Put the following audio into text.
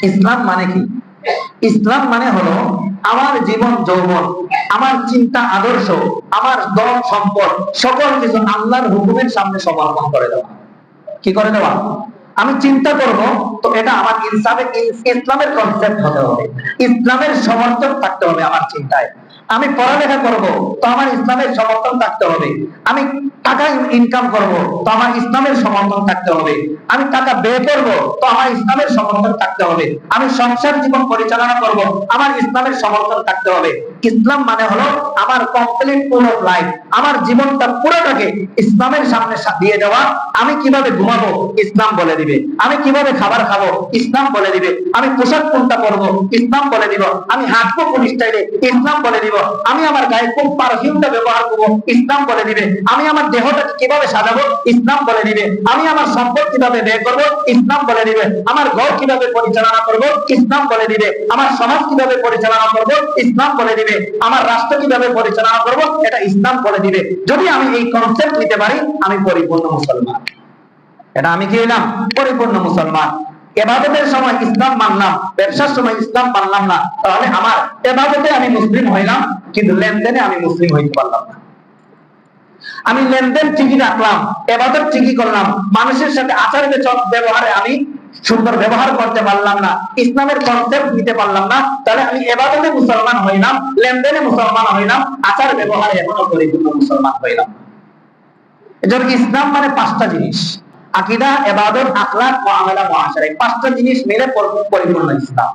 ইসলাম মানে কি? ইসলাম মানে হলো আমার জীবন যৌবন, আমার চিন্তা আদর্শ, আমার ধন সম্পদ সকল কিছু আল্লাহর হুকুমের সামনে সমর্পণ করে দেওয়া। কি করে দেওয়া? আমি চিন্তা করব তো এটা আমার ইসলামের কনসেপ্ট হতে হবে, ইসলামের সমর্থন থাকতে হবে আমার চিন্তায়। আমি পড়ালেখা করব তো আমার ইসলামের সমর্থন থাকতে হবে। আমি টাকা ইনকাম করব তো আমার ইসলামের সমর্থন থাকতে হবে। আমি টাকা ব্যয় করব তো আমার ইসলামের সমর্থন থাকতে হবে। আমি সংসার জীবন পরিচালনা করব, আমার ইসলামের সমর্থন থাকতে হবে। ইসলাম মানে হলো আমার কমপ্লিট ফুল অফ লাইফ, আমার জীবনটা পুরোটাকে ইসলামের সামনে দিয়ে দেওয়া। আমি কিভাবে ঘুমাবো ইসলাম বলে দিবে, আমি কিভাবে খাবার খাবো ইসলাম বলে দিবে, আমি পোশাক কোনটা পরবো ইসলাম বলে দিব, আমি হাঁটবো কোন স্টাইলে ইসলাম বলে দিব, আমি আমার গায়ে কোন পারফিউমটা ব্যবহার করবো ইসলাম বলে দিবে, আমি আমার দেহটাকে কিভাবে সাজাবো ইসলাম বলে দিবে, আমি আমার সম্পদ কিভাবে ব্যয় করবো ইসলাম বলে দিবে, আমার ঘর কিভাবে পরিচালনা করবো ইসলাম বলে দিবে, আমার সমাজ কিভাবে পরিচালনা করবো ইসলাম বলে দিবে, আমার রাষ্ট্র কিভাবে পরিচালনা করবো এটা ইসলাম বলে দিবে। যদি আমি এই কনসেপ্ট নিতে পারি আমি পরিপূর্ণ মুসলমান। এটা আমি কি হইলাম? পরিপূর্ণ মুসলমান। ইবাদতের সময় ইসলাম মানলাম, ব্যবসার সময় ইসলাম মানলাম না, তাহলে আমার ইবাদতে আমি মুসলিম হইলাম কিন্তু লেনদেনে আমি মুসলিম হইতে পারলাম না। আমি লেনদেন ঠিকই রাখলাম, ইবাদত ঠিকই করলাম, মানুষের সাথে আচার ব্যবহারে আমি সুন্দর ব্যবহার করতে পারলাম না, ইসলামের কনসেপ্ট নিতে পারলাম না, তাহলে আমি ইবাদতে মুসলমান হইলাম, লেনদেনে মুসলমান হইলাম, আচার ব্যবহারে এখনো পরিপূর্ণ মুসলমান হইলাম। এজন্য ইসলাম মানে পাঁচটা জিনিস: আকীদা, ইবাদত, আখলাক, মুআমালা, মুআশারা। এই পাঁচটা জিনিস মিলে পরিপূর্ণ ইসলাম।